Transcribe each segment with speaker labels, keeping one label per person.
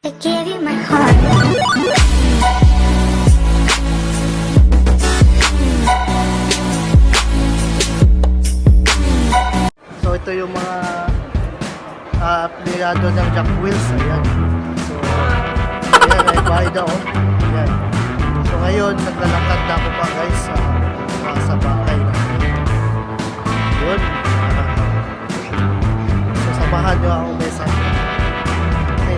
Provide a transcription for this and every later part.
Speaker 1: I gave you my heart.
Speaker 2: So ito yung mga aplikado ng jack wheels. Ayan. So ayan, ay bayad ako. Ayan. So ngayon naglalakad na ako pa guys sa bahay natin. Yun. So samahan nyo ako guys.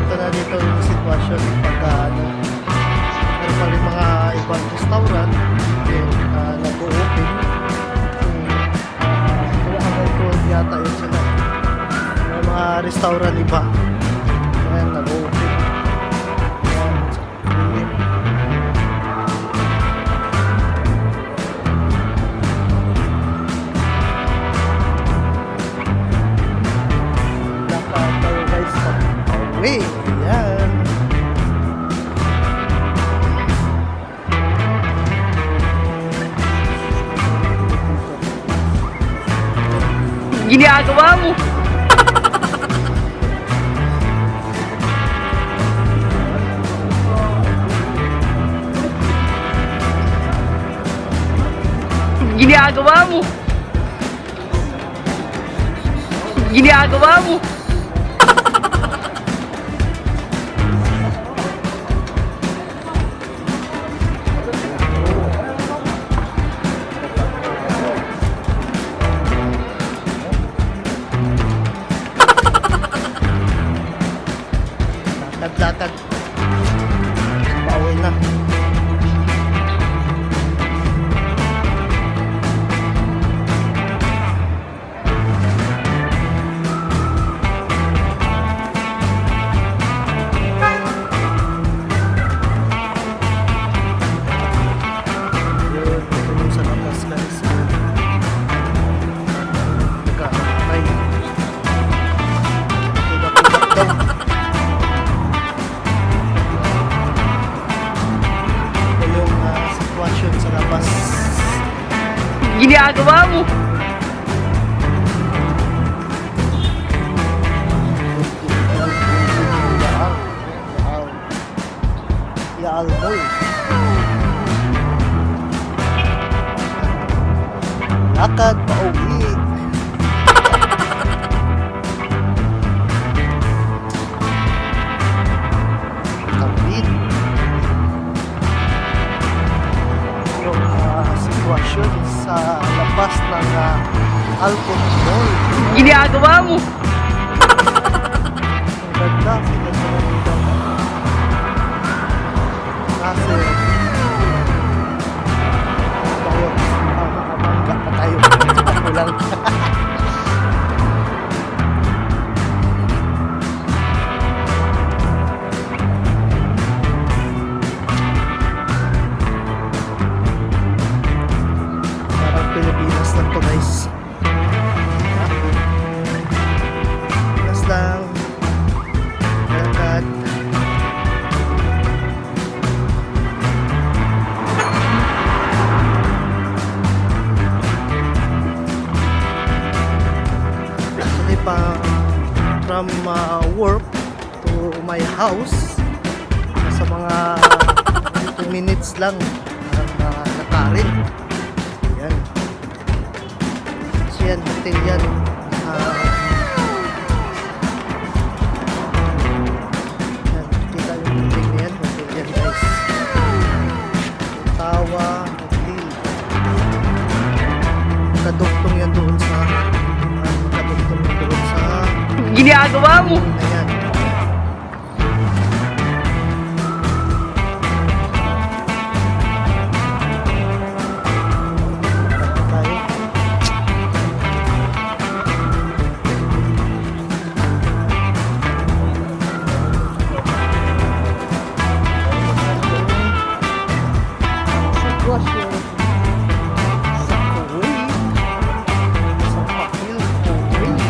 Speaker 2: Ito na dito yung sitwasyon pagka meron pa rin mga ibang restaurant nag-o-open. Yata yun sila. May mga restaurant iba. Ayan, nag-open. Ayan. Lakad tayo guys. Away. Ayan.
Speaker 3: Ginagawa mo. Ginagawa mo. Ginagawa mo.
Speaker 2: Lakad. Pauwi na. Yun, tulong sa labas guys. Nagkakakay. Tulak-tulak daw. Sitwasyon sa labas.
Speaker 3: Ginagawa mo.
Speaker 2: Yaal boy. Lakad pa uwi. Kapit. Yung sitwasyon sa labas ng Alcon Mall.
Speaker 3: Ginagawa mo.
Speaker 2: Ang ganda, sinasama nito. Kasi tayo, mangga pa tayo. Ako lang. Parang Pilipinas lang to guys. Pinas lang. Lakad. Actually from work to my house nasa mga 2 minutes lang ang lakarin. Yan. So yan, hotel yan. Yan, kita yung hotel na yan. Hotel yan guys. Tawa Hotel. Kadugtong yan doon sa kadugtong yan doon sa
Speaker 3: Ginagawa mo.
Speaker 2: ayan. Tayo. Sitwasyon sa Kuwait. Sa Pakil, Kuwait.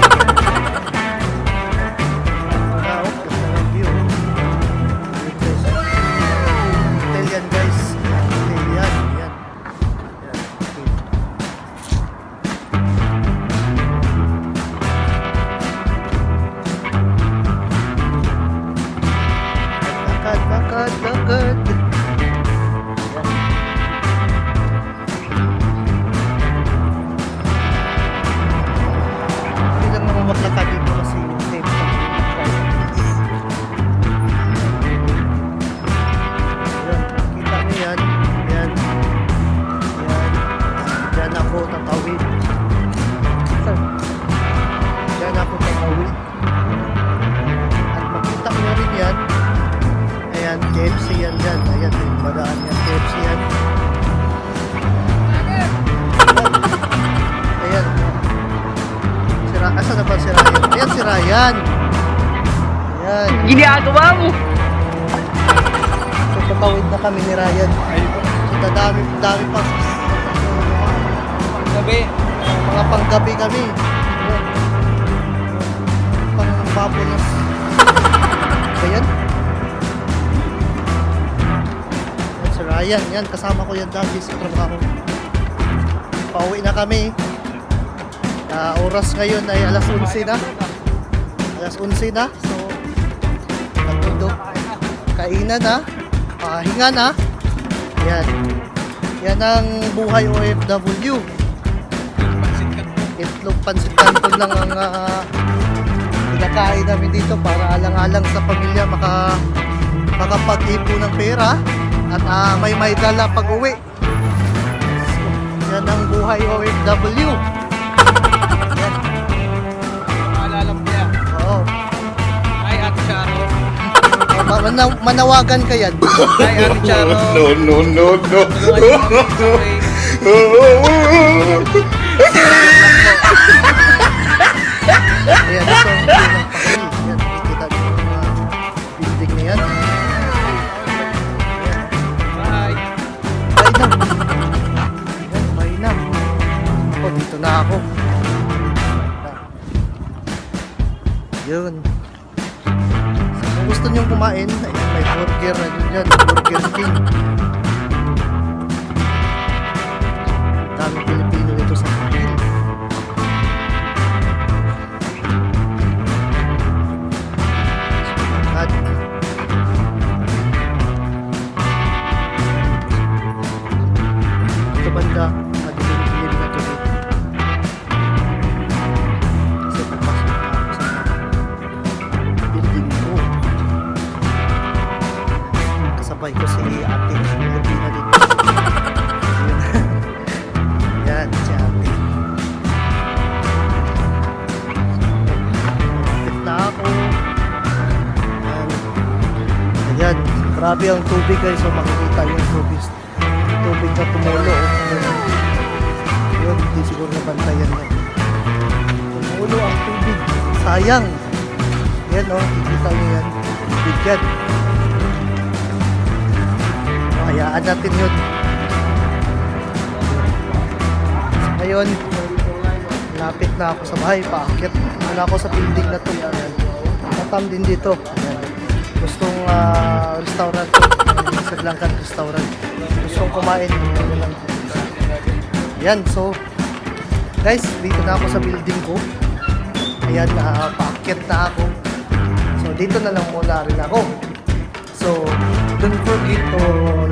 Speaker 2: lakad. Hindi lang naman maglakad dito kasi safe pa. Yan, kita niyo yan. Yan. Yan. Yan ako tatawid. Yan ako tatawid. At makita mo rin yan. Ayan, KFC yan dyan. Ayan, yung badaan yan. KFC yan. Ayan. Asan na ba si Ryan? Ayan si Ryan. Ayan.
Speaker 3: Ginagawa mo.
Speaker 2: So, tatawid na kami ni Ryan. So, dami pang
Speaker 1: Gabi.
Speaker 2: mga panggabi kami. Ayan. Pang babonas. Ayan. Ayan si Ryan. Yan, kasama ko yan dati sa trabaho. Pauwi na kami. Oras ngayon ay alas 11 na. Alas 11 na. So, natulog. Kainan na. Pahinga na. Yan. Yan ang buhay OFW. Itlog pansit canton lang ang pinakain namin dito para alang-alang sa pamilya makapag-ipo ng pera at may dala pag uwi. So, yan ang buhay OFW.
Speaker 1: Maalala mo niya.
Speaker 2: Oo.
Speaker 1: Ay, Ate Charo.
Speaker 2: Manawagan ka yan.
Speaker 1: Ay, Ate Charo.
Speaker 4: No.
Speaker 2: Ayan, ito ang unang pakil. Ayan, nakikita niyo yung mga building na yan.
Speaker 1: Bye.
Speaker 2: Bye na. Ayan, bye na. Ako, dito na ako. Yun. So, kung gusto nyo kumain, ayan, may burger na dyan. Burger King. Dami Pilipino dito sa pakil. At ito banda, madilim-dilim na ito. Kasi papasok na ako sa building ko. Kasabay ko si ate, si Pilipina dito. Yan, si ate. Malapit na ako. Ayan, grabe ang tubig guys. So makikita yung tubig na tumulo. Yun, hindi siguro nabantayan yan. Tumulo ang tubig. Sayang. Yan o, kikita nyo yan. Tubig yan. So, hayaan natin yun. So, ngayon, lapit na ako sa bahay. Paakyat na ako sa building na to. Ayan. Matam din dito. Ayan. Gustong restaurant, Sri Lankan restaurant. Gustong kumain. Yan, so guys, dito na ako sa building ko. Ayan, paakyat na ako. So dito na lang muna rin ako. So don't forget to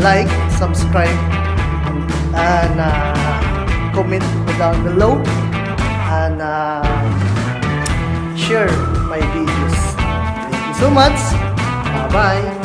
Speaker 2: like, subscribe, and comment down below, and share my videos. Thank you so much. Bye-bye.